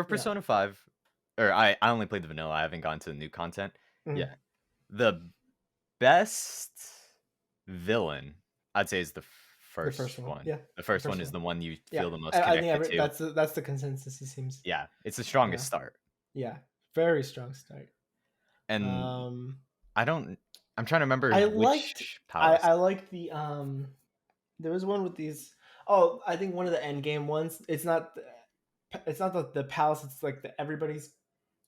for Yeah. Persona 5, or I only played the vanilla. I haven't gone to the new content. Mhm. Yeah, the best villain I'd say is the The first first one. one. Yeah. The The first first one is one. the one you Yeah. feel the most I think connected to. that's the consensus, it seems. Yeah, it's the Yeah. strongest start. Yeah. Very strong start. And Um I'm trying to remember I which palace. liked the there was one with these. Oh, I think one of the end game ones. It's not the palace. It's like the everybody's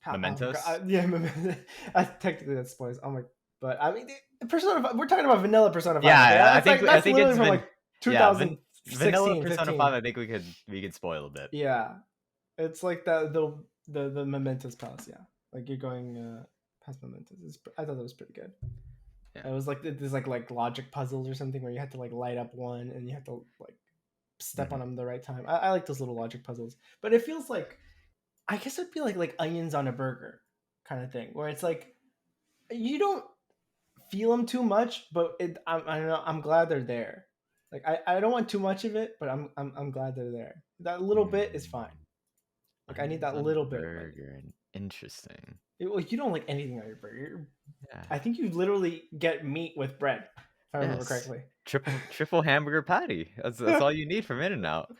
palace. Mementos? Yeah, technically that's spoilers. Oh my, but I mean, Persona 5, we're talking about vanilla Persona 5. Okay, Yeah, I that's think literally it's from been like yeah, 2016, vanilla Persona 5, 15. I think we could spoil a bit. Yeah, it's like the Mementos palace. Yeah, like you're going past Mementos. I thought that was pretty good. Yeah. It was like there's like logic puzzles or something where you had to like light up one and you had to like step on them the right time. I like those little logic puzzles, but it feels like, I guess it'd be like onions on a burger kind of thing, where it's like you don't feel them too much, but I don't know. I'm glad they're there. Like I don't want too much of it, but I'm glad they're there. That little bit is fine. Like I need Onions that on a little bit of onion. burger. Interesting. Well, you don't like anything on your burger. Yeah. I think you literally get meat with bread, if I remember Yes. correctly. Triple hamburger patty. That's all you need from In-N-Out.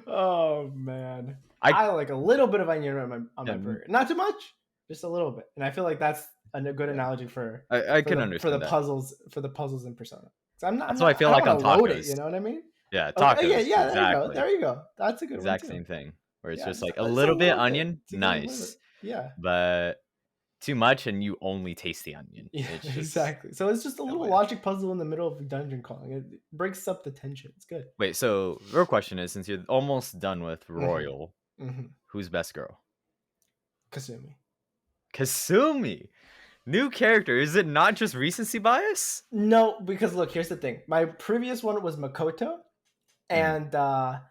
Oh man, I like a little bit of onion on my burger, not too much, just a little bit, and I feel like that's a good analogy for I can the understand that. puzzles in Persona. So That's what I feel like on load it, tacos. you know what I mean? Yeah, Okay, tacos. yeah, Exactly. there you go. That's a good one Exact too. same thing. Where it's Yeah, just like a just little bit bit onion, to get a little nice. bit. Yeah. But too much and you only taste the onion. Yeah, It's just exactly. So it's just a little logic puzzle in the middle of a dungeon crawling. It breaks up the tension. It's good. Wait, so the real question is, since you're almost done with Royal, who's best girl? Kasumi. Kasumi! New character. Is it not just recency bias? No, because look, here's the thing. My previous one was Makoto, and I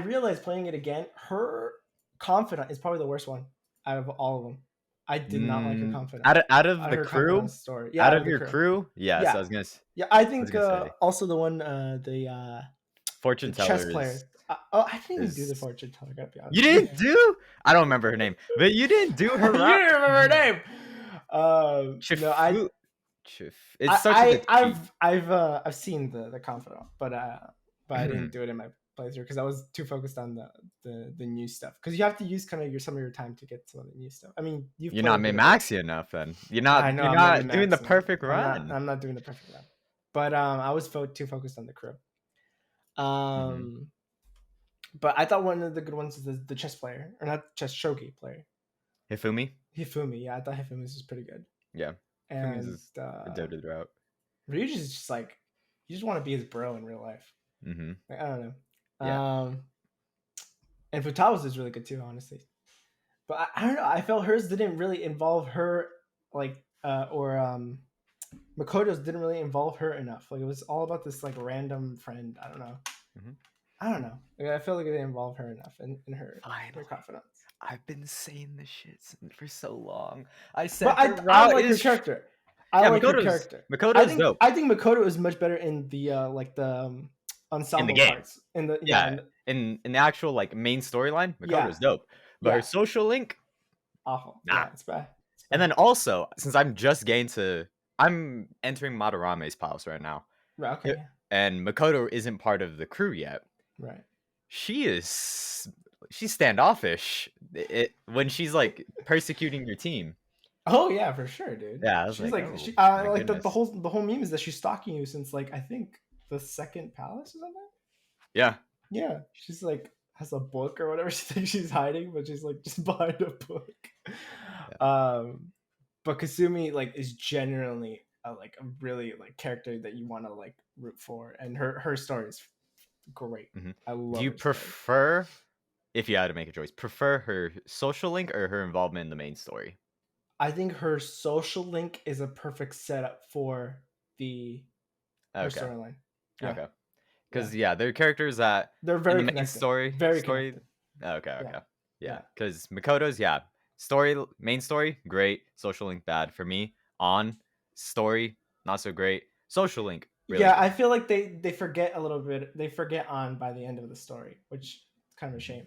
realized playing it again, her confidant is probably the worst one out of all of them. I did not like her confidant. Out of the crew? Story. Yeah, out of your crew? Yes, yeah. I was gonna say. Yeah, I think also the one, the fortune teller chess player. I didn't even do the fortune teller. Gotta be honest. You didn't do? I don't remember her name, but you didn't do her. You didn't remember her name. No, I've seen the confidant, but I didn't do it in my playthrough because I was too focused on the new stuff. Because you have to use kind of some of your time to get some of the new stuff. I mean, you're not min-maxing enough. Then you're not doing the perfect run. I'm not doing the perfect run, but I was too focused on the crew. But I thought one of the good ones is the chess player, or not chess, shogi player. Hifumi, yeah, I thought Hifumi was pretty good. Yeah, and Dota route. Ryuji's is just like, you just want to be his bro in real life. Like, I don't know. Yeah. And Futawa's is really good too, honestly. But I don't know. I felt hers didn't really involve her, like, or Makoto's didn't really involve her enough. Like, it was all about this like random friend. I don't know. I don't know. Like, I feel like it didn't involve her enough in her confidence. I've been saying this shit for so long. I like her character. I like her character. Makoto's dope. I think Makoto is much better in the ensemble in the game. parts. In the in the actual like main storyline, Makoto's dope. But her social link, awful. Nah. Yeah, it's bad. And then also, since I'm entering Madarame's palace right now. Right, okay. And Makoto isn't part of the crew yet. Right. She's standoffish when she's like persecuting your team. Oh yeah, for sure, dude. Yeah, she's like the whole meme is that she's stalking you since like I think the second palace or something. Yeah. Yeah, she's like has a book or whatever she thinks she's hiding, but she's like just behind a book. Yeah. But Kasumi like is genuinely a really like character that you want to like root for, and her story is great. I love. Do you prefer, if you had to make a choice, prefer her social link or her involvement in the main story? I think her social link is a perfect setup for her storyline. Yeah. Okay. Because there are characters that they're very in the main story. Connected. Okay. Yeah. Because Makoto's story, main story, great. Social link, bad for me. On story, not so great. Social link, really good. I feel like they forget a little bit. They forget on by the end of the story, which is kind of a shame.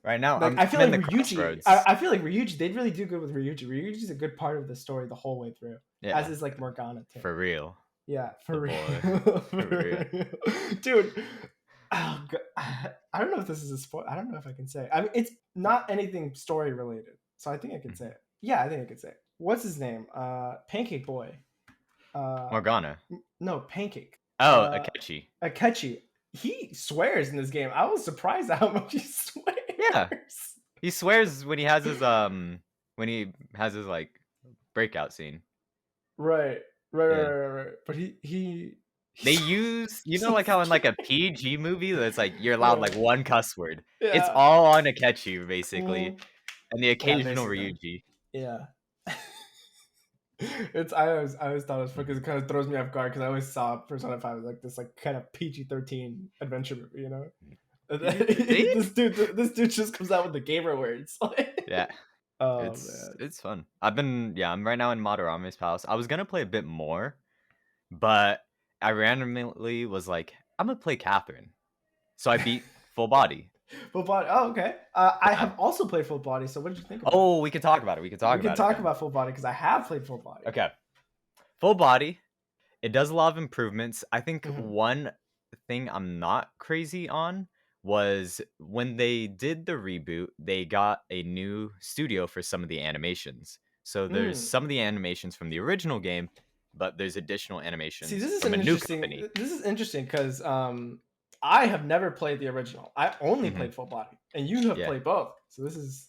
Right now, Like I feel I'm in like the Ryuji. crossroads. I feel like Ryuji. They'd really do good with Ryuji. Ryuji's a good part of the story the whole way through, as Yeah, is like Morgana too. for real. Yeah, The for boy. real, For real. for real. Dude. Oh, God. I don't know if this is a spoil. I don't know if I can say. I mean, it's not anything story related, so I think I can say it. Yeah, I think I can say it. What's his name? Pancake Boy. Uh, Morgana. no, Pancake. Oh, Uh, Akechi. Akechi. He swears in this game. I was surprised at how much he Yeah. swears. He swears when he has his like breakout scene. Right, right, right, Yeah. right, right. But They he use like just how in like a PG movie that's like you're allowed yeah, like one cuss word. It's yeah. all on Akechi basically, Mhm. and the Yeah, occasional basically. Ryuji. Yeah. I always thought it was fun because Mhm. it kind of throws me off guard because I always saw Persona 5 as like this like kind of PG-13 adventure movie, you know. And then PG-13? this dude just comes out with the gamer words. Yeah. Oh man. It's fun. I'm right now in Madarame's palace. I was gonna play a bit more, but I randomly was like, I'm gonna play Catherine. So I beat full body. Full body. Oh, okay. I Yeah. have also played Full Body. So what did you think about it? Oh, we can talk about it. We can talk We can about it talk then. about Full Body because I have played Full Body. Okay. Full body. It does a lot of improvements. I think Mhm. one thing I'm not crazy on was when they did the reboot, they got a new studio for some of the animations. So there's Mm. some of the animations from the original game, but there's additional See, animations this is from an a new interesting. company. This is interesting because I have never played the original. I only Hmm. played Full Body, and you have Yeah. played both. So this is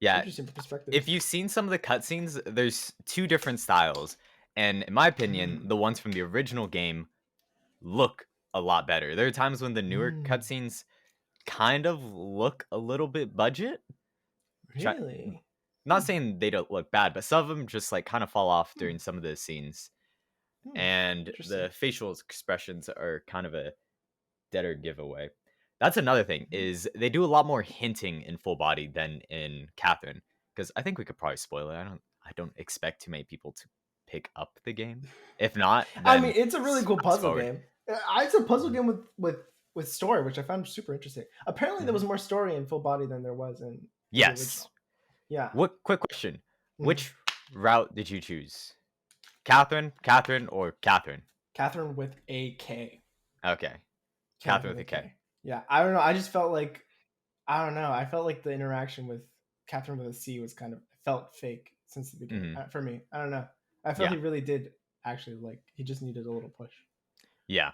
Yeah. interesting If perspectives. you've seen some of the cutscenes, there's two different styles. And in my opinion, Mm. the ones from the original game look a lot better. There are times when the newer Mm. cutscenes kind of look a little bit budget. Try- Really? Not Hmm. saying they don't look bad, but some of them just like kind of fall off Hmm. during some of the scenes. Hmm. And Interesting. the facial expressions are kind of a deader giveaway. That's another thing Mhm. is they do a lot more hinting in full body than in Catherine. Because I think we could probably spoil it. I don't expect too many people to pick up the game. If not, I mean, then it's a really cool fast puzzle forward. game. It's a puzzle Mhm. game with story, which I found super interesting. Apparently, there was Mhm. more story in Full Body than there was in the Yes. original. Yeah. What quick question. Mhm. Which route did you choose? Catherine, or Catherine? Catherine with a K. Okay. Catherine Catherine with with a a K. K. Yeah, I don't know. I just felt like I don't know. I felt like the interaction with Catherine with a C was kind of felt fake since the beginning Mhm. for me. I don't know. I felt Yeah. he really did actually like he just needed a little push. Yeah.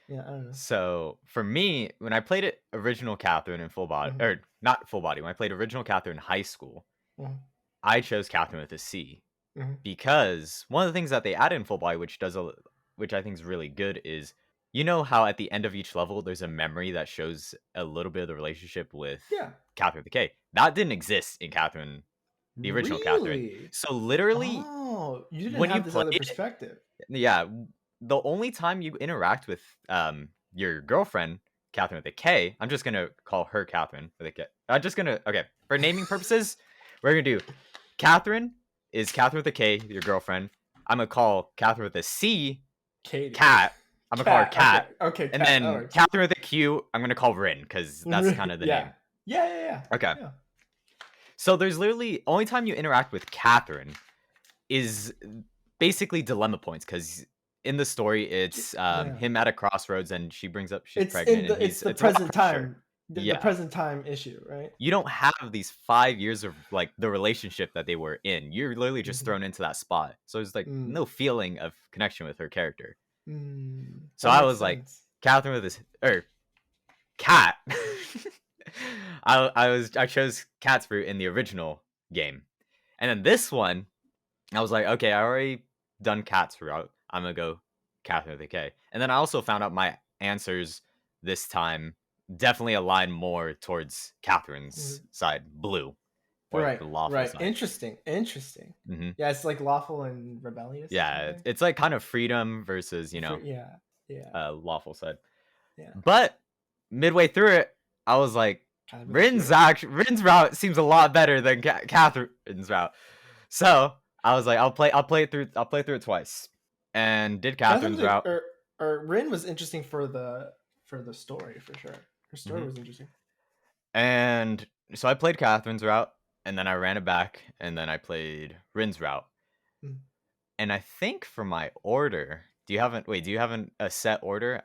Yeah, I don't know. So for me, when I played it original Catherine in full body, Mhm, or not full body, when I played original Catherine in high school, mhm, I chose Catherine with a C mhm. because one of the things that they added in full body, which I think is really good, is how at the end of each level there's a memory that shows a little bit of the relationship with Yeah. Catherine with the K. That didn't exist in Catherine, the original Catherine. Really? So literally, Oh, you didn't when you have this play other it, perspective. yeah, the only time you interact with your girlfriend, Catherine with a K, I'm just gonna call her Catherine with a K. I'm just gonna okay for naming purposes, we're gonna do Catherine is Catherine with a K, your girlfriend. I'm gonna call Catherine with a C, Katie. Cat. I'm gonna call her Cat. Cat, Okay. Okay, and cat. That then works. Catherine with a Q, I'm gonna call Rin because that's kind of the Yeah. name. Yeah, yeah, yeah. Okay, Yeah. so there's literally only time you interact with Catherine is basically dilemma points because in the story it's Yeah. him at a crossroads and she brings up she's pregnant and It's the it's a lot of present pressure. time the Yeah, present time issue, right? you don't have these 5 years of like the relationship that they were in. You're literally just Mhm. thrown into that spot, so there's like no Mm. feeling of connection with her character. Mm. So That I makes was like, sense. Catherine with this or cat. I chose cat's fruit in the original game, and then this one I was like, okay, I already done cat's route. I'm gonna go Catherine with a K. And then I also found out my answers this time definitely align more towards Catherine's Mhm. side, blue, or like Right, the lawful right. side. Interesting, interesting. Hmm. Yeah, it's like lawful and rebellious or Yeah, something. it's like kind of freedom versus Yeah, yeah, lawful side. yeah. But midway through it, I was like, Kind of with a Q. Rin's route seems a lot better than Catherine's route. So I was like, I'll play through it twice, and did Catherine's Catherine's route. or Rin was interesting for the story for sure. Her story Hmm. was interesting. And so I played Catherine's route, and then I ran it back, and then I played Rin's route. Mm. And I think for my order, do you have a set order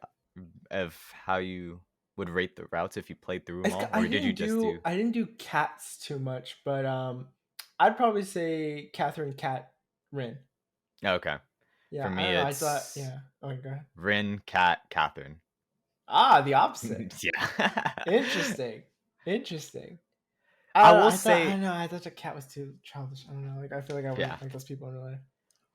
of how you would rate the routes if you played through them all, or did you just do? I didn't do cats too much, but I'd probably say Catherine, Cat, Rin. Okay, for Yeah, I me don't know. I thought, it's yeah. Oh, go ahead. Rin, Cat, Catherine. Ah, the opposite. Yeah. Interesting. Interesting. I I don't know. will I say, don't know. I thought the cat was too childish. I don't know. Like I feel like I yeah, wouldn't like those people in real life.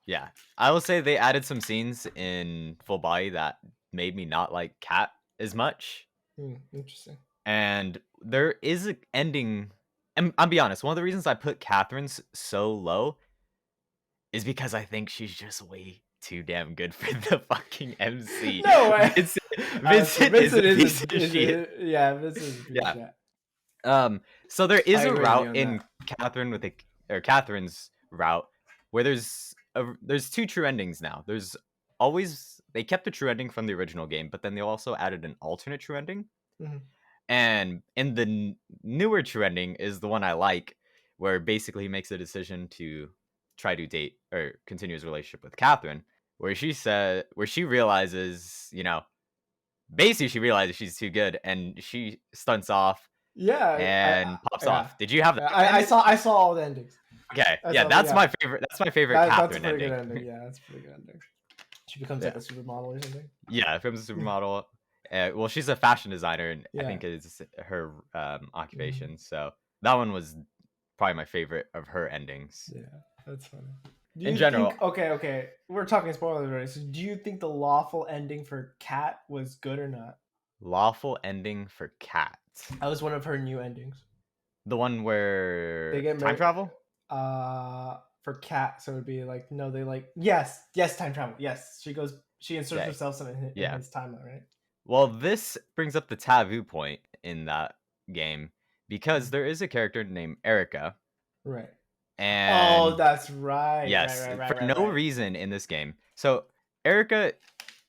yeah. I will say they added some scenes in Full Body that made me not like Cat as much. Interesting. And there is an ending. And I'll be honest, one of the reasons I put Catherine's so low is because I think she's just way too damn good for the fucking MC. No way. Vincent, So Vincent is a Vincent piece of shit. yeah, Vincent is a piece of Yeah. shit. So there I is a agree with you route on in that. Catherine's route where there's two true endings now. There's always they kept the true ending from the original game, but then they also added an alternate true ending. Mm-hmm. And in the newer true ending is the one I like, where basically he makes a decision to try to date or continue his relationship with Catherine, where she realizes, basically she realizes she's too good and she stunts off Yeah, and pops yeah. off. Did you have that I ending? I saw all the endings. Okay, I yeah, saw the that's yeah. my favorite. That's my favorite That's a Catherine pretty good ending. ending. Yeah, that's a pretty good ending. She becomes like Yeah, a supermodel or something. yeah. Film's a supermodel. Well, she's a fashion designer, and I Yeah. think it's her Mhm. occupation. So that one was probably my favorite of her endings. Yeah, that's funny. Do In you think? general, Okay. We're talking spoilers already. So, do you think the lawful ending for Kat was good or not? lawful ending for Cat. That was one of her new endings. The one They where get time married. travel? For Kat, so it would be like no, they like yes, time travel. Yes, she inserts Okay. herself in Yeah. his timeline, right? Well, this brings up the taboo point in that game because there is a character named Erica, Right. Oh, and that's right. yes, for no Right. reason in this game. So Erica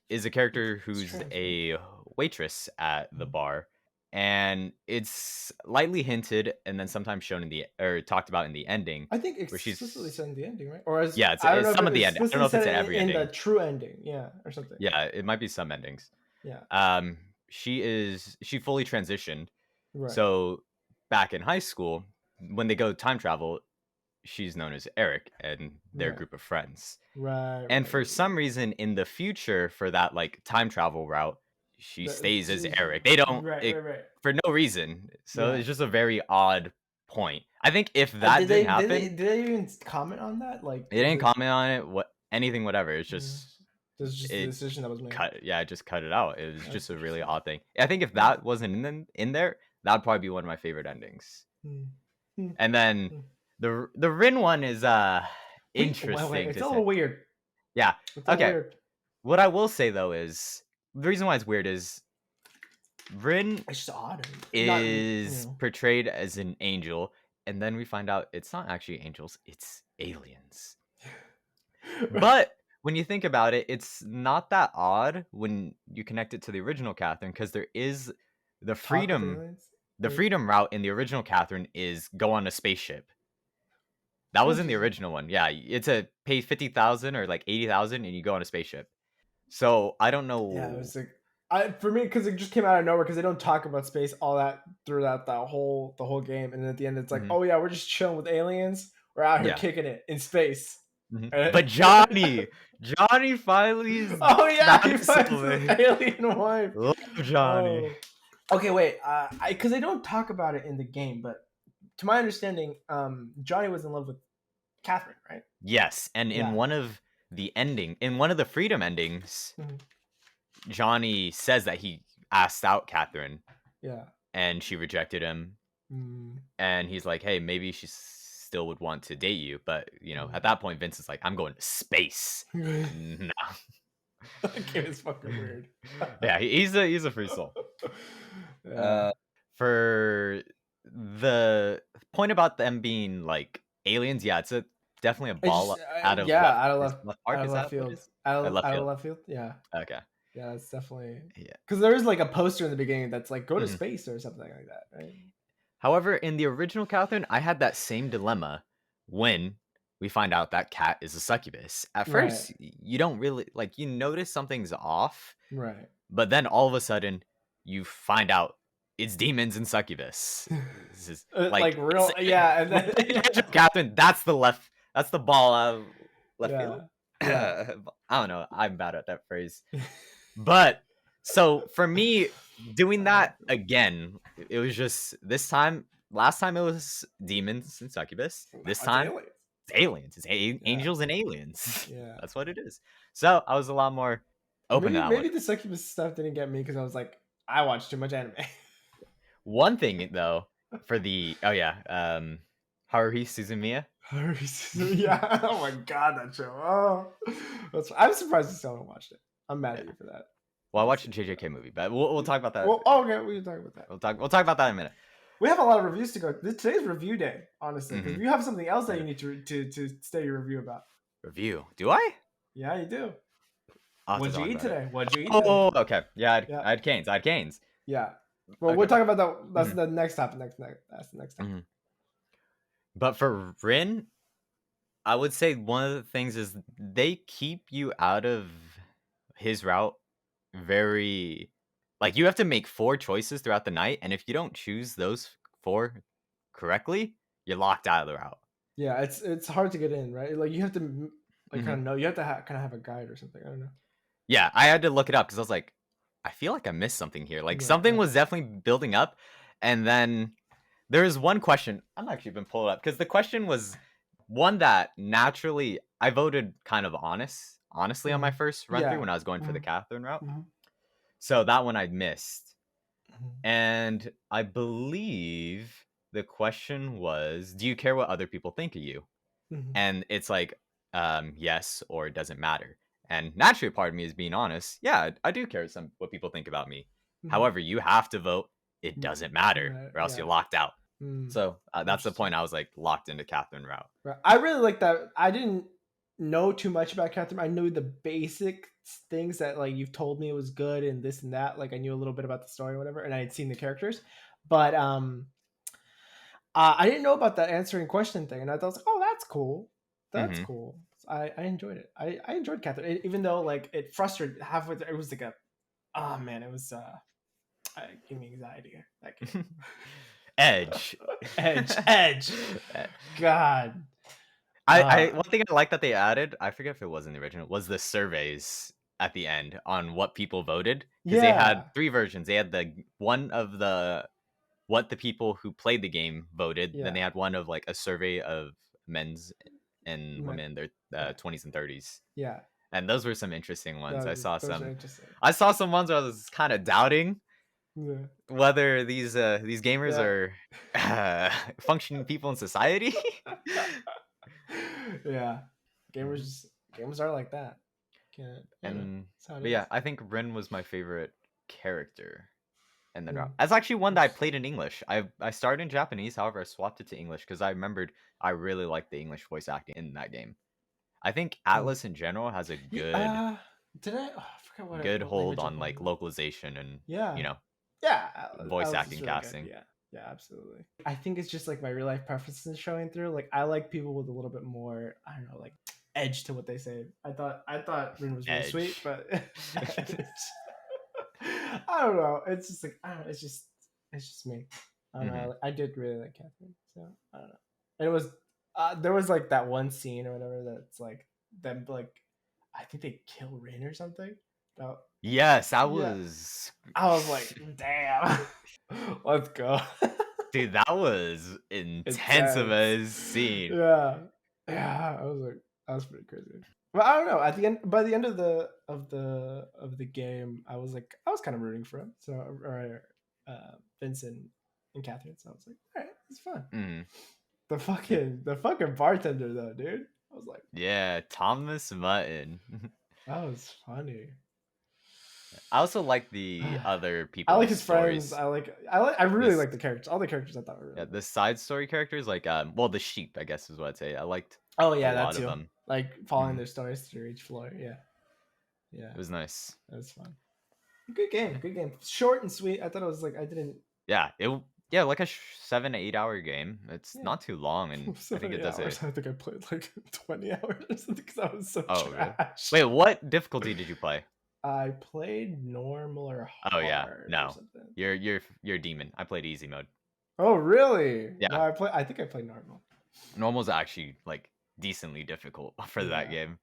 is a character It's who's strange, right? a waitress at the Mhm. bar, and it's lightly hinted and then sometimes shown in the or talked about in the ending, I think where explicitly she's said in the ending, right? Or as yeah, I don't it's know if some it of the ending. I don't explicitly know if it's said in it every in the ending. true ending, yeah, or something. Yeah, it might be some endings. Yeah. She fully transitioned. Right. So back in high school, when they go time travel, she's known as Eric and their Right. group of friends. Right. And for some reason in the future for that like time travel route, she stays as Eric. They don't Right. for no reason. So Yeah. it's just a very odd point. I think if that didn't happen, did they even comment on that? Like, they is didn't it? comment on it, anything, whatever. It's Mm, just this is just the it decision that was made. cut. Yeah, it just cut it out. It was That's just a really interesting. odd thing. I think if Yeah. that wasn't in there, that'd probably be one of my favorite endings. Mm. Mm. And then Mm. the Rin one is Wait. interesting It's to a say. little weird. Yeah. It's a little Okay. weird. What I will say though is the reason why it's weird is Rin It's just odd. Not is portrayed as an angel, and then we find out it's not actually angels, it's aliens. But when you think about it, it's not that odd when you connect it to the original Catherine, because there is the Talk with freedom aliens. the Wait. freedom route in the original Catherine is go on a spaceship. That was in the Interesting. original one. Yeah, it's a pay 50,000 or like 80,000 and you go on a spaceship. So I don't Yeah, it know. was like for me because it just came out of nowhere because they don't talk about space all that throughout the whole game, and then at the end it's like, Mhm. oh yeah, we're just chilling with aliens. We're out here Yeah. kicking it in space. Mhm. Right? But Johnny finally is Oh yeah, he back finds his something. alien wife. Love Johnny. Oh, okay, wait. Because they don't talk about it in the game, but to my understanding, Johnny was in love with Catherine, right? Yes, and in Yeah. one of the freedom endings, Mhm. Johnny says that he asked out Catherine Yeah. and she rejected him, Mm. and he's like, "Hey, maybe she still would want to date you," but at Mm. that point, Vince is like, "I'm going to space." No. That game is fucking weird. Yeah, he's a free soul. Yeah. For the point about them being like aliens, yeah, it's definitely a It's ball just out of yeah, left out park. of Is left that what it field, is? Left out of field. left field. Yeah, Okay. yeah, that's definitely Yeah. because there is like a poster in the beginning that's like go to Mhm. space or something like that, right? However, in the original Catherine, I had that same dilemma when we find out that Cat is a succubus. At Right. first, you don't really like you notice something's off, Right. but then all of a sudden you find out it's demons and succubus. This is Like like real, yeah, and with then the yeah, original Catherine, that's the ball out of left field. yeah, yeah. I don't know. I'm bad at that phrase. But so for me, doing Oh, that again, it was just this time. Last time it was demons and succubus. now This it's time aliens. it's aliens. It's Yeah, angels and aliens. yeah. That's what it is. So I was a lot more open to Maybe that one. maybe the succubus stuff didn't get me because I was like, I watched too much anime. One thing though, for the Haruhi Suzumiya. Yeah. Oh my god, that show. Oh, I'm surprised you still haven't watched it. I'm mad at Yeah. you for that. Well, I watched the JJK movie, but we'll talk about that. Well, okay, we can talk about that. We'll talk about that in a minute. We have a lot of reviews to go. Today's review day, honestly, because Mhm. you have something else that Yeah. you need to stay your review about. Review. Do I? Yeah, you do. I'll have to What'd you talk eat about it. today? What'd you eat today? Oh, okay. Yeah, Yeah, I had canes. I had canes. yeah. Well, Okay. we'll talk about that. That's Mhm. the next topic. That's the next topic. Mhm. But for Rin, I would say one of the things is they keep you out of his route very like you have to make 4 choices throughout the night, and if you don't choose those 4 correctly, you're locked out of the route. Yeah, it's hard to get in, right? Like you have to like Mhm. kind of know. You have to kind of have a guide or something. I don't know. Yeah, I had to look it up because I was like, I feel like I missed something here. Like Right, something right. was definitely building up, and then there is one question. I'm actually been pulled up because the question was one that naturally I voted kind of honestly on my Mhm. first run through Yeah. when I was going for the Mhm, Catherine route. mhm, So that one I missed. mhm, And I believe the question was, do you care what other people think of you? mhm, And it's like, yes, or it doesn't matter. And naturally, part of me is being honest. Yeah, I do care what people think about me. mhm. However, you have to vote. It doesn't matter, Right, or else you're yeah. locked out. Mm, So that's the interesting. point. I was like locked into Catherine route. Right. I really like that. I didn't know too much about Catherine. I knew the basic things that like you've told me it was good and this and that. Like I knew a little bit about the story or whatever, and I had seen the characters, but I didn't know about that answering question thing, and I thought, oh, that's cool. That's Hmm. cool. I enjoyed it. I enjoyed Catherine, even though like it frustrated halfway through. It was like a, oh man, it was gave me anxiety. That game. Edge. Edge. God. I Uh, one thing I like that they added, I forget if it was in the original, was the surveys at the end on what people voted because they had yeah, 3 versions. They had the one of the what the people who played the game voted. Then yeah, they had one of like a survey of men's and man, women in their yeah, 20s and 30s. yeah. And those were some interesting ones. Those are interesting. I saw some ones where I was kind of doubting Yeah, whether these gamers yeah. are functioning people in society. Yeah. Mhm. Gamers are like that. Can't, you know, And that's how it but yeah, is. I think Rin was my favorite character in the Mm, route. That's actually one that I interesting. played in English. I started in Japanese, however, I swapped it to English because I remembered I really liked the English voice acting in that game. I think Mm. Atlas in general has a Yeah, did I? Oh, I forgot good what hold language I on played like in. localization and Yeah, you know yeah. voice Alice is acting really good. casting. Yeah, yeah, absolutely. I think it's just like my real life preferences showing through. Like I like people with a little bit more, I don't know, like edge to what they say. I thought Rin was really sweet, Edge. but I don't know. It's just like I don't know. It's just me. I don't Hmm. know. I did really like Catherine, so I don't know. And it was there was like that one scene or whatever that's like them like I think they kill Rin or something. No, Yes, that yeah. was I was like, damn, let's go. dude, that was intense of Intense. a scene. Yeah, yeah. I was like, that was pretty crazy. But I don't know. At the end, by the end of the game, I was kind of rooting for him. So or Vincent and Catherine. So I was like, all right, it's fun. Mm. The fucking bartender though, dude. I was like, Yeah, Thomas Mutton. that was funny. I also like the other I like people's his friends. stories. I really This like the characters. All the characters I thought were yeah, really the good. side story characters like well the sheep I guess is what I'd say. I liked Oh a yeah, that lot of too. them. Like following Mhm. their stories through each floor. Yeah, yeah, It was nice. that was fun. Good game, good game. Short and sweet. I thought it was like I didn't. Yeah, Yeah, like a 7 to 8 hour game. It's Yeah. not too long, and I think it 70 does hours. it. I think I played like 20 hours or something because I was so Oh, really? trash. Wait, what difficulty did you play? I played normal or Oh yeah, hard or no, something. you're a demon. I played easy mode. Oh really? No, Yeah, I think I played normal. normal's actually like decently difficult for that Yeah. game.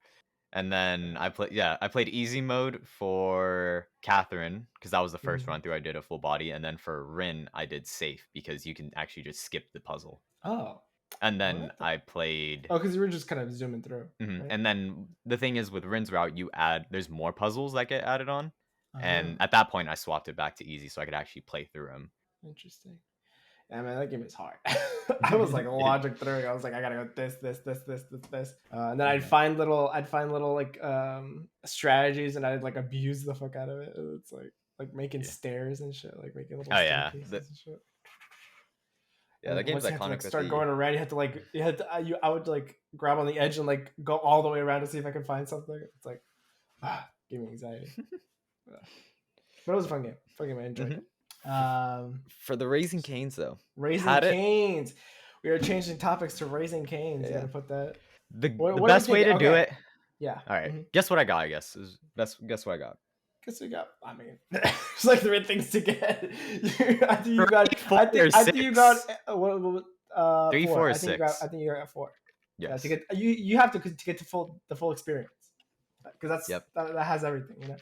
And then I played easy mode for Catherine because that was the first Mhm. run through I did a full body, and then for Rin I did safe because you can actually just skip the puzzle. Oh. And then What? I played Oh, because you were just kind of zooming through, right? and then the thing is with Rin's route, there's more puzzles that get added on. Oh, And at that point I swapped it back to easy so I could actually play through them. interesting. Yeah, man, that game is hard. I was like It, logic through. I was like, I gotta go this, and then mhm, I'd find little like strategies, and I'd like abuse the fuck out of it. It's like making yeah. stairs and shit, like making little Oh yeah. staircases and shit. Yeah, And that then game's once you had to iconic like with start the going around, I would like grab on the edge and like go all the way around to see if I could find something. It's like, give me anxiety. Yeah. But it was a fun game. Fun game. I enjoyed Mhm. it. For the Raising Canes though. Raising Had it Canes. We are changing topics to Raising Canes. You got yeah. to put that. The What are we best way thinking? to do Okay. it. Yeah. All right. Mm-hmm. Guess what I got, I guess. Guess what I got. Guess we got. I mean, it's like three things to get. I think you got. 3, 4, or I think you got. 6. 3, Four. 4, or 6. I think you got four. Yeah. To Yes. get you have to get the full experience because Yep. that has everything. You know.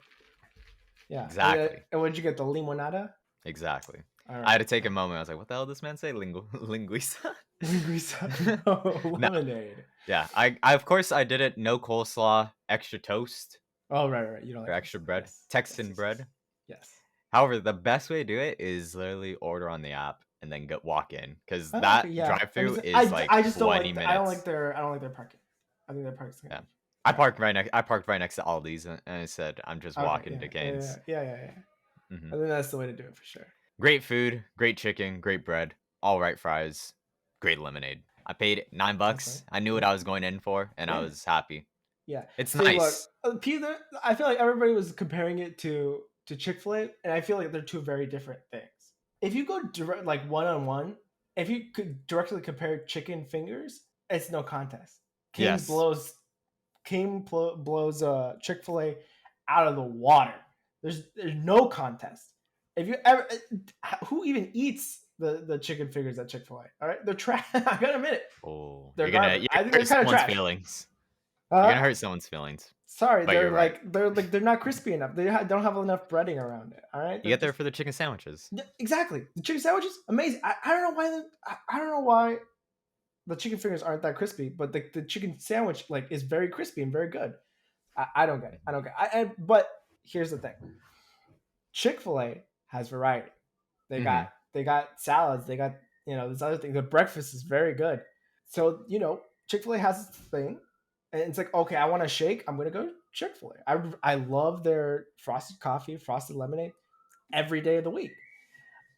Yeah. Exactly. And what'd you get? The limonada. Exactly. All I had right. to take a moment. I was like, what the hell did this man say? Linguiça? No. Lemonade. Yeah. I of course I did it no coleslaw, extra toast Oh right. You don't or like extra coleslaw. bread. Texan bread. Yes. However, the best way to do it is literally order on the app and then walk in because Oh, okay, that yeah. That drive-through makes is like I just don't 20 like I don't like minutes. their parking. I think their parking's kind Yeah. of trash. I parked right next to Aldi's and I said I'm just Okay, walking to Canes. yeah. Hmm I think that's the way to do it for sure. Great food, great chicken, great bread, all right fries, great lemonade. I paid That's fine. $9. I knew what Yeah, I was going in for, and I yeah, was happy. yeah. It's See, look, nice. Peter. I feel like everybody was comparing it to Chick-fil-A, and I feel like they're two very different things. If you go direct, like one on one, if you could directly compare chicken fingers, it's no contest. King Yes. blows blows Chick-fil-A out of the water. There's no contest. If you ever who even eats the chicken fingers at Chick-fil-A? All right, they're trash. I gotta admit it. Oh, They're garbage. you're I think gonna they're hurt kind of someone's trash. feelings. You're Uh, gonna hurt someone's feelings. sorry, But you're right. they're not crispy enough. They don't have enough breading around it. All right, You they're get there just for the chicken sandwiches. yeah, exactly. The chicken sandwiches, amazing. I don't know why I don't know why the chicken fingers aren't that crispy, but the chicken sandwich like is very crispy and very good. I don't get it. I don't get it. But here's the thing. Chick-fil-A has variety. Mm-hmm. They got salads, they got this other thing. The breakfast is very good. So, Chick-fil-A has its thing. And it's like, okay, I want a shake. I'm gonna go Chick-fil-A. I love their frosted coffee, frosted lemonade every day of the week.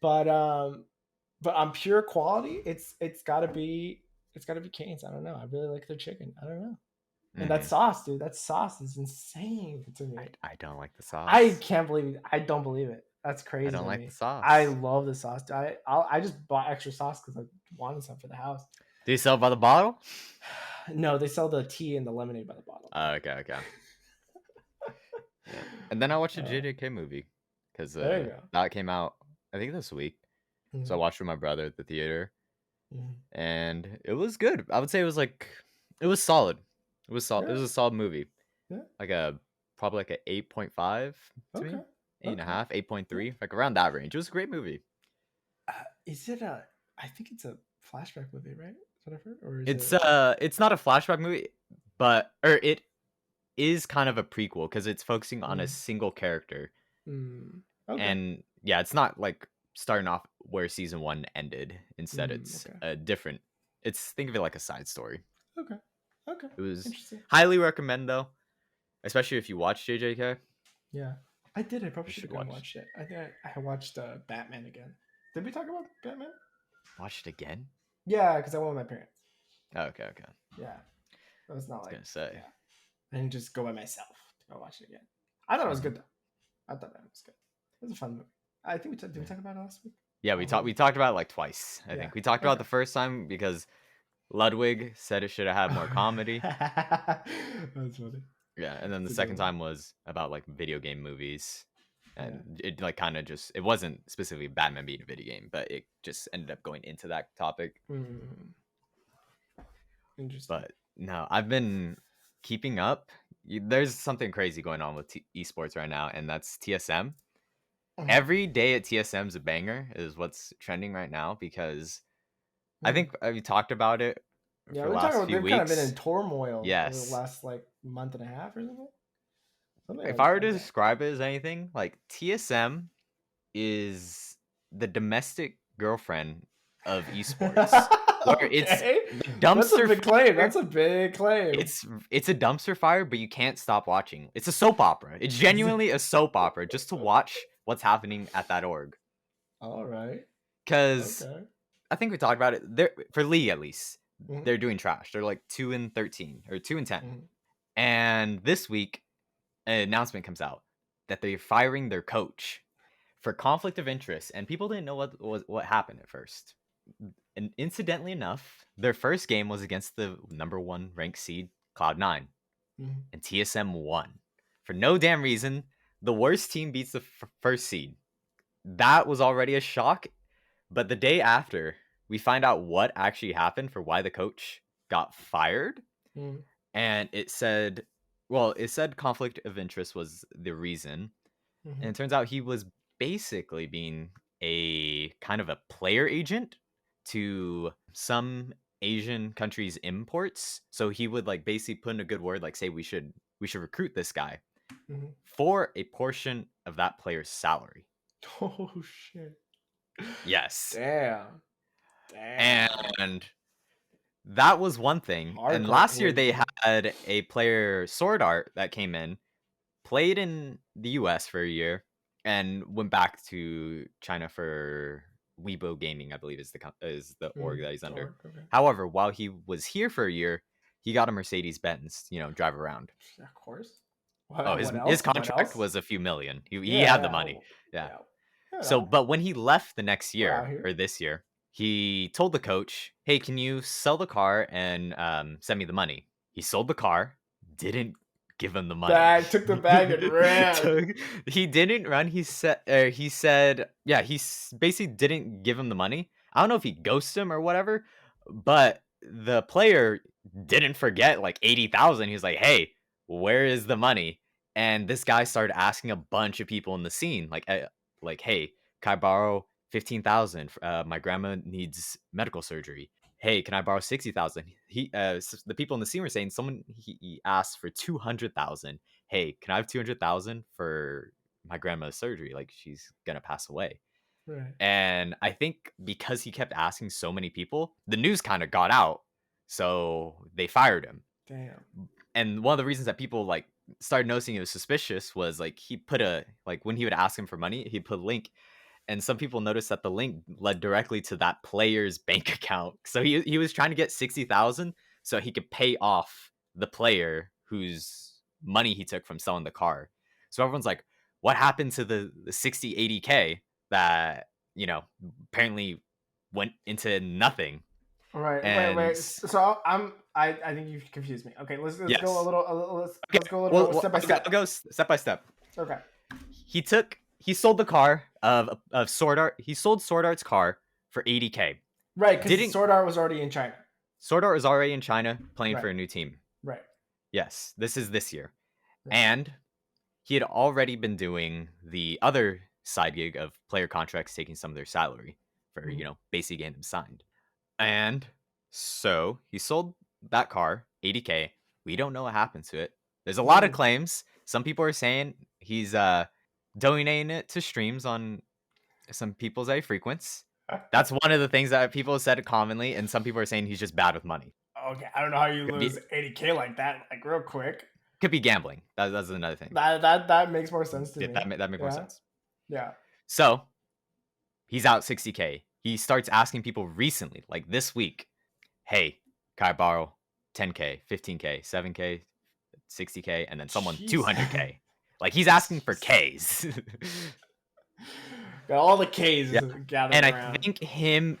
But on pure quality, it's gotta be Cane's. I don't know. I really like their chicken. I don't know. And that Mm-hmm. sauce, dude, that sauce is insane to me. I don't like the I sauce. can't believe it. I don't believe it. That's I crazy don't to like the me. I sauce. love the sauce. I just bought extra sauce because I wanted some for the house. Do you sell by the bottle? No, they sell the tea and the lemonade by the bottle. Okay. Yeah. And then I watched a Uh, JJK movie because there you go. that came out I think this week. So I Mhm, watched with my brother at the theater, mhm. and it was good. I would say it was solid. It Yeah, was a solid movie. yeah. Like probably like a 8.5 to Okay, me, eight and a okay. half, eight point Yeah. three, like around that range. It was a great movie. Is it a? I think it's a flashback movie, right? Is that I've heard, or is It's it? it's not a flashback movie, it is kind of a prequel because it's focusing on a Mm, single character. okay. And yeah, it's not like starting off where season 1 ended. Instead, it's Okay. a different. It's think of it like a side story. Okay. Okay. It was Interesting. highly recommend though, especially if you watch JJK. Yeah, I did. I probably You should should have gone and watch watched it. I think I watched Batman again. Did we talk about Batman? watch it again. Yeah, because I went with my parents. Okay. Yeah, it was I not was like gonna say. yeah. I didn't just go by myself to go watch it again. I thought it was Mhm. good though. I thought that was good. It was a fun movie. I think did we talk about it last week? Yeah, we talked about it like twice. I Yeah. think we talked about Okay. the first time because Ludwig said it should have had more comedy. That's funny. Yeah, and then the That's a good second one. time was about like video game movies, Yeah. and it like kind of just it wasn't specifically Batman being a video game, but it just ended up going into that topic. Mm, interesting. But no, I've been keeping up. There's something crazy going on with esports right now, and that's TSM. Mhm. Every day at TSM's a banger is what's trending right now because I Mm. think we talked about it Yeah, for the we're talking last about few they've kind of been weeks. in turmoil over the Yes. last like month and a half or something. Something If I were like to that. describe it as anything, like TSM is the domestic girlfriend of esports, where it's Okay. the That's a dumpster big claim. fire. That's a big claim. It's a dumpster fire, but you can't stop watching. It's a soap opera. It's genuinely a soap opera just to watch what's happening at that org. All right. Because Okay. I think we talked about it. They're for League at least. Mhm, They're doing trash. They're like 2-13 or 2-10. mhm, And this week, an announcement comes out that they're firing their coach for conflict of interest, and people didn't know what happened at first. And incidentally enough, their first game was against the number 1 ranked seed Cloud9, mhm. and TSM won for no damn reason. The worst team beats the first seed. That was already a shock, but the day after, we find out what actually happened for why the coach got fired, Mhm, and it said conflict of interest was the reason. And mhm, it turns out he was basically being a kind of a player agent to some Asian countries' imports. So he would like basically put in a good word, like say we should recruit this guy mhm. for a portion of that player's salary. Oh shit! Yes. Damn. Damn. And that was one thing. And Hardcore last year they collusion. had a player Sword Art that came in, played in the US for a year, and went back to China for Weibo Gaming, I believe is the org that he's under. Or okay. However, while he was here for a year, he got a Mercedes Benz, drive around. Yeah, of course. Oh, What, his what his else? What contract else? was a few million. He Yeah, had the yeah, money. Yeah. yeah. You So, know, but when he left the next we're out year or here. this year, he told the coach, "Hey, can you sell the car and send me the money?" He sold the car, didn't give him the money. Bag took the bag and ran. Took- he didn't run. He said, yeah, basically didn't give him the money. I don't know if he ghosted him or whatever, but the player didn't forget like 80,000. He was like, "Hey, where is the money?" And this guy started asking a bunch of people in the scene, like, "Hey, can I borrow 15,000? My grandma needs medical surgery. Hey, can I borrow 60,000?" The people in the scene were saying he asked for 200,000. Hey, can I have 200,000 for my grandma's surgery? Like she's gonna pass away. Right. And I think because he kept asking so many people, the news kind of got out, so they fired him. Damn. And one of the reasons that people like started noticing it was suspicious was like he put a like when he would ask him for money, he'd put a link, and some people noticed that the link led directly to that player's bank account. So he was trying to get 60,000 so he could pay off the player whose money he took from selling the car. So everyone's like, what happened to the 60 80k that, apparently went into nothing? Right. Wait. And Wait. So I think you've confused me. Okay. Let's go yes. a little. Okay. Let's go a little Well, bit step by I'll step. go step by step. Okay. He sold the car of Sword Art. He sold Sword Art's car for 80k. Right, because Didn't Sword Art was already in China. Sword Art was already in China playing Right. for a new team. Right. Yes, this is this year. Right. And he had already been doing the other side gig of player contracts taking some of their salary for, Mhm. basically getting them signed. And so he sold that car, 80k. We don't know what happened to it. There's a lot of Mm. claims. Some people are saying he's donating it to streams on some people's that he frequents. That's one of the things that people have said commonly, and some people are saying he's just bad with money. Okay, I don't know how you Could lose be 80K like that, like real quick. could be gambling. That's another thing. That makes more sense to Yeah, me. that makes more Yeah. sense. Yeah. So he's out 60k. He starts asking people recently, like this week, "Hey, can I borrow 10k, 15k, 7k, 60k, and then someone Jeez. 200k?" Like he's asking for Ks. Got all the K's Yeah. gathered And I around. think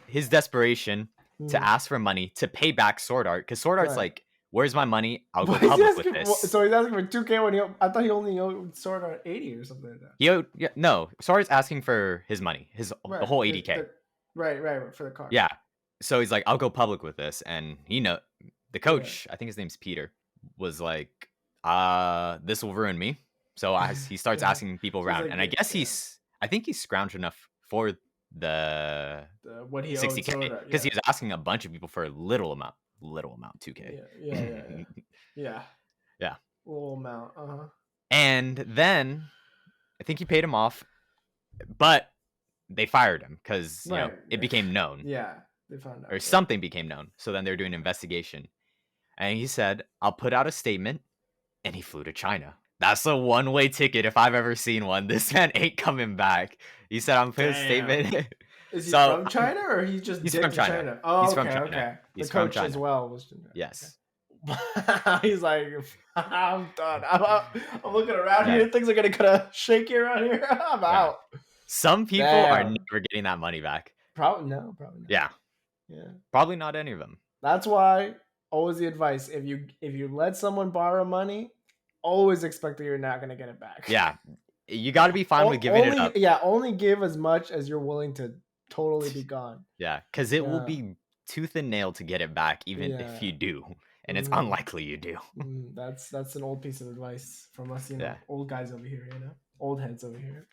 his desperation to Mhm. ask for money to pay back Sword Art, because Sword Art's Right. like, where's my money? I'll go Why is he public with asking? this. So he's asking for 2K when I thought he only owed Sword Art 80 or something like that. He owed, yeah, no, Sword Art's asking for his money, the Right. whole 80K. Right for the car. Yeah. So he's like, I'll go public with this. And the Yeah. coach, I think his name's Peter, was like, this will ruin me. So he starts Yeah. asking people So he's around. like, And yeah, I think he's scrounged enough for the what he owed 60K, Sword Art. because Yeah. he was asking a bunch of people for a little amount, 2K. Yeah. Yeah. Little amount. And then I think he paid him off, but they fired him because, Right. it became known. Yeah. They found out. Or something became known. So then they're doing an investigation. And he said, I'll put out a statement. And he flew to China. That's a one-way ticket if I've ever seen one. This man ain't coming back. He said, I'm putting a statement. Is he So from China or he just he's dipped from to China. China? Oh, He's okay, from China. okay. He's The from coach as China. well was. Yes. Okay. He's like, I'm done. I'm looking around Yeah. here. Things are gonna kind of shaky around here. I'm out. Some people are never getting that money back. Probably not. Yeah. Yeah. Probably not any of them. That's why always the advice: if you let someone borrow money, always expect that you're not gonna get it back. Yeah. You got to be fine with giving it up. Yeah, only give as much as you're willing to totally be gone. Yeah, because it will be tooth and nail to get it back, even if you do. And it's unlikely you do. That's an old piece of advice from us, old guys over here, old heads over here.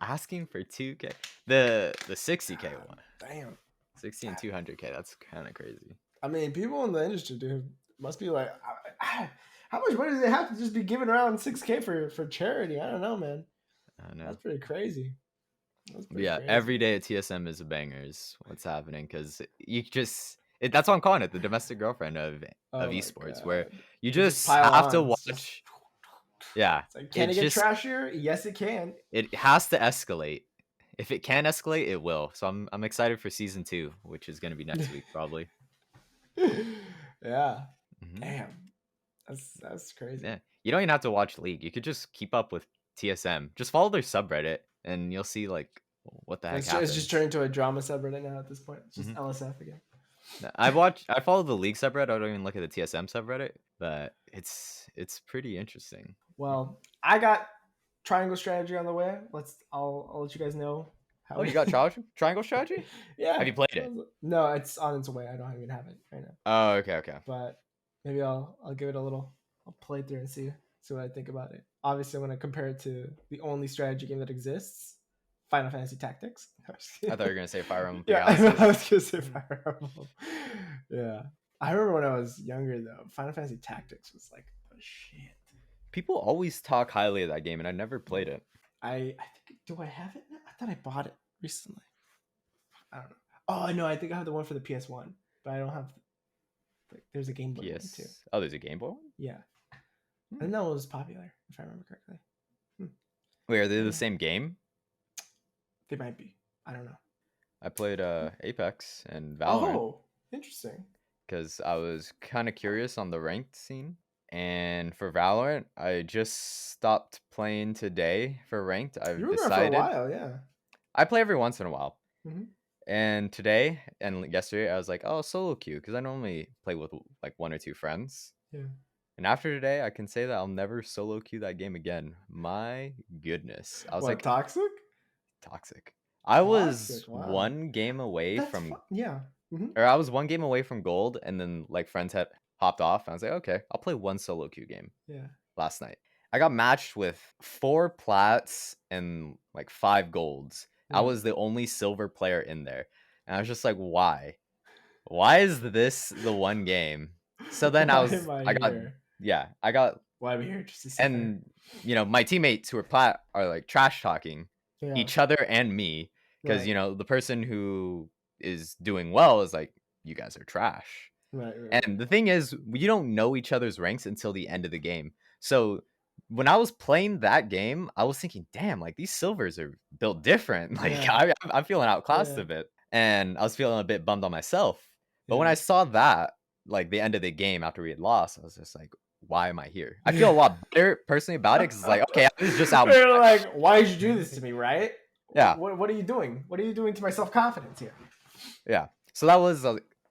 Asking for 2K, the 60K one. Damn, 60 and 200K. That's kind of crazy. I mean, people in the industry, dude, must be like, how much money do they have to just be giving around 6K for charity? I don't know, man. I don't know. That's pretty crazy. Crazy. Every day at TSM is a banger. Is what's happening, because you just that's what I'm calling it, the domestic girlfriend of esports, where you just have to watch. Yeah, it's like, can it get trashier? Yes, it can. It has to escalate. If it can escalate, it will. So I'm excited for season 2, which is going to be next week probably. Yeah. Damn. That's crazy. Yeah. You don't even have to watch League. You could just keep up with TSM. Just follow their subreddit and you'll see like what the heck happens. It's just turned into a drama subreddit now at this point. It's just LSF again. I follow the League subreddit. I don't even look at the TSM subreddit, but it's pretty interesting. Well, I got Triangle Strategy on the way. I'll let you guys know. You got Triangle Strategy? Yeah. Have you played it? No, it's on its way. I don't even have it right now. Oh, okay. But maybe I'll give it a little. I'll play through and see what I think about it. Obviously, I'm gonna compare it to the only strategy game that exists, Final Fantasy Tactics. I thought you were gonna say Fire Emblem. Yeah, I was gonna say Fire Emblem. Yeah, I remember when I was younger though, Final Fantasy Tactics was like the shit. People always talk highly of that game, and I never played it. I think, do I have it now? I thought I bought it recently. I don't know. Oh no, I think I have the one for the PS1, but I don't have. There's a Game Boy one too. Oh, there's a Game Boy one? Yeah. I didn't know it was popular, if I remember correctly. Wait, are they the same game? They might be. I don't know. I played Apex and Valorant. Oh, interesting. Because I was kind of curious on the ranked scene. And for Valorant, I just stopped playing today for ranked. I've decided. For a while, yeah. I play every once in a while. Mm-hmm. And today and yesterday, I was like, oh, solo queue. Because I normally play with like 1 or 2 friends. Yeah. And after today, I can say that I'll never solo queue that game again. My goodness. I was like, toxic? Toxic. I was one game away from or I was one game away from gold, and then like friends had hopped off, and I was like, okay, I'll play one solo queue game. Yeah. Last night, I got matched with 4 plats and like 5 golds. I was the only silver player in there, and I was just like, why? Why is this the one game? So then I got why am I here? Just to sit and there. My teammates who are plat are like trash talking each other and me, because the person who is doing well is like, you guys are trash. Right. And the thing is, you don't know each other's ranks until the end of the game. So when I was playing that game, I was thinking, damn, like these silvers are built different. Like I'm feeling outclassed a bit, and I was feeling a bit bummed on myself. But when I saw that, like the end of the game after we had lost, I was just like, why am I here? I feel a lot better personally about it, because it's like, okay, I was just out. They're like, why did you do this to me, right? Yeah, What are you doing? What are you doing to my self confidence here? yeah. So that was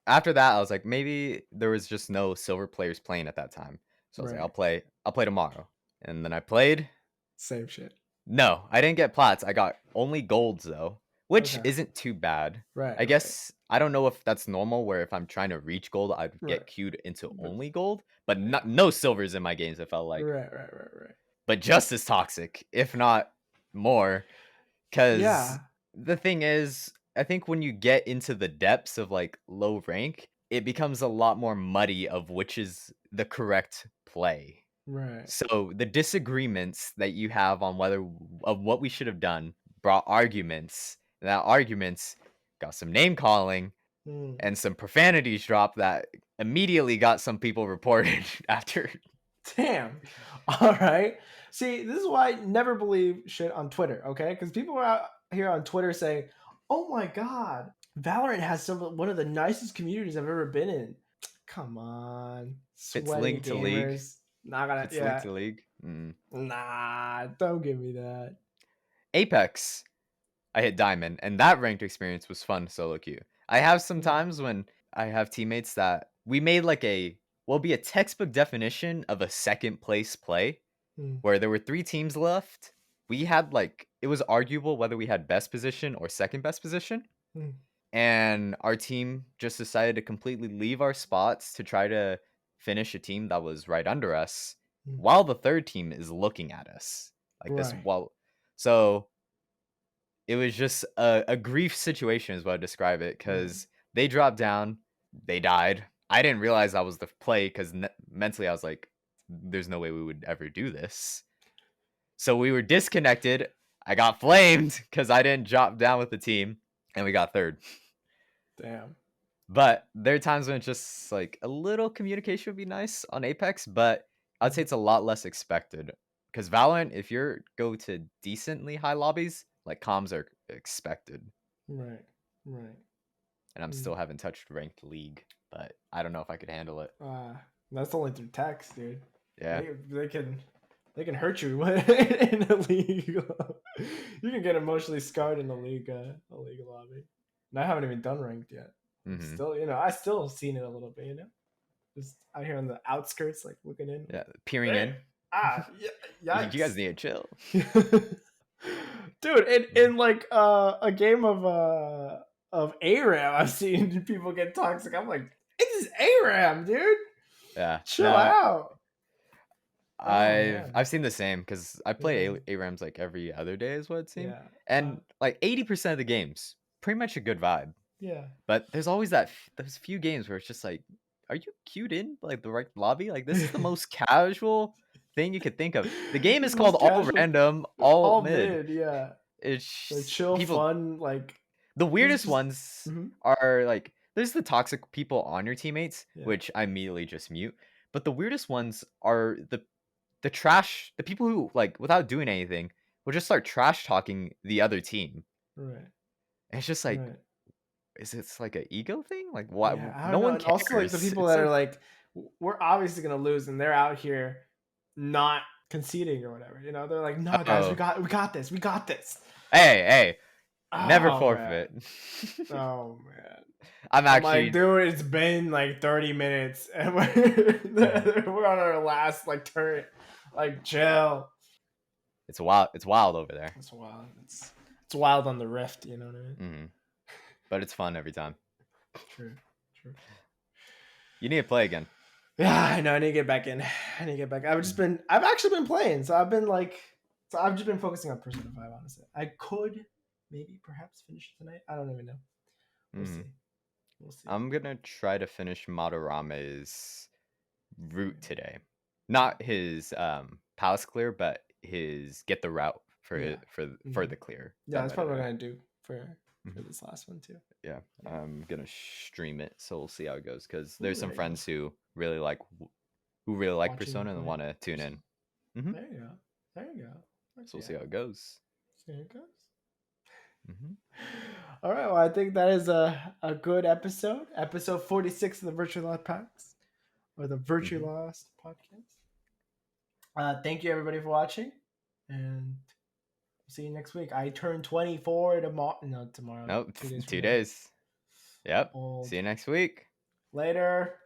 after that. I was like, maybe there was just no silver players playing at that time. So I was like, Right. I'll play tomorrow. And then I played. Same shit. No, I didn't get plats. I got only golds though, which Okay. isn't too bad. Right. I Right. guess I don't know if that's normal. Where if I'm trying to reach gold, I'd Right. get queued into But only gold, but yeah. no silvers in my games. It felt like, Right. Right. Right. Right. but just as toxic, if not more. Because Yeah. the thing is, I think when you get into the depths of like low rank, it becomes a lot more muddy of which is the correct play. Right. So the disagreements that you have on whether of what we should have done brought arguments. And that arguments got some name calling Mm. and some profanities dropped that immediately got some people reported after. Damn. All right. See, this is why I never believe shit on Twitter, okay? Because people are out here on Twitter saying, "Oh my god, Valorant has one of the nicest communities I've ever been in." Come on, It's sweaty linked to League. gamers. Not gonna, It's linked yeah. to League. Mm. Nah, don't give me that. Apex, I hit diamond, and that ranked experience was fun solo queue. I have some Mm, times when I have teammates that we made like be a textbook definition of a second place play mm, where there were 3 teams left. We had like it was arguable whether we had best position or second best position, mm, and our team just decided to completely leave our spots to try to finish a team that was right under us mm. while the third team is looking at us like this Right. so it was just a grief situation is what I describe it Right. because they dropped down, they died. I didn't realize that was the play because mentally I was like, "There's no way we would ever do this." So we were disconnected. I got flamed because I didn't drop down with the team, and we got third. Damn. But there are times when it's just like a little communication would be nice on Apex, but I'd say Mm. it's a lot less expected. Because Valorant, if you're go to decently high lobbies, like comms are expected. Right. Right. And I'm Mm. still haven't touched ranked league, but I don't know if I could handle it. That's only through text, dude. Yeah. They can hurt you in the league. You can get emotionally scarred in the league, a league lobby. And I haven't even done ranked yet. I'm Mm-hmm. still, I still have seen it a little bit, just out here on the outskirts, like looking in. Yeah. Peering Hey, in. yikes. You guys need to chill. Dude, in like a game of ARAM, I've seen people get toxic. I'm like, it's ARAM, dude. Yeah. Chill No, out. Oh man. I've seen the same because I play Yeah. ARAMs like every other day is what it seemed. Yeah. And like 80% of the games, pretty much a good vibe. Yeah. But there's always those few games where it's just like, are you queued in like the right lobby? Like this is the most casual thing you could think of. The game is The most called All casual, Random, All all Mid. mid, yeah. Like It's chill, people. fun, like The it's weirdest just. ones Mhm. are like there's the toxic people on your teammates, Yeah. which I immediately just mute. But the weirdest ones are the trash, the people who like without doing anything will just start trash talking the other team. Right. And it's just like, Right. is it like an ego thing? Like what? Yeah, I No don't know. one And also like the cares. people It's that are so like, we're obviously gonna lose, and they're out here not conceding or whatever. They're like, no, guys, oh we got this, we got this. hey never Oh man. forfeit. Oh man. I'm I'm like, actually dude, it's been like 30 minutes, and we're on our last like turn. Like, chill. it's wild over there. It's wild. It's wild on the rift. You know what I mean? Mm-hmm. But it's fun every time. True. True. You need to play again. Yeah, I know. I need to get back in. I've actually been playing. So I've just been focusing on Persona 5, honestly. I could maybe perhaps finish it tonight. I don't even know. We'll see. We'll see. I'm gonna try to finish Madarame's route today. Not his palace clear, but his get the route for Yeah. for the clear. Yeah, that's probably what better. I'm gonna do for this last one too. Yeah, Yeah. I'm gonna stream it, so we'll see how it goes. Because there's Ooh, some there you friends who really like Watching Persona you and play. want to tune in. Mhm. There you go. There you go. So we'll see how it goes. See how it goes. Mhm. All right. Well, I think that is a good episode. Episode 46 of the Virtually Lost Podcast, or the Virtually Lost Podcast. Thank you everybody for watching, and See you next week. I turn 24 tomorrow. No, tomorrow. Nope, 2 days from 2 now. days. Yep. See Old. you next week. Later.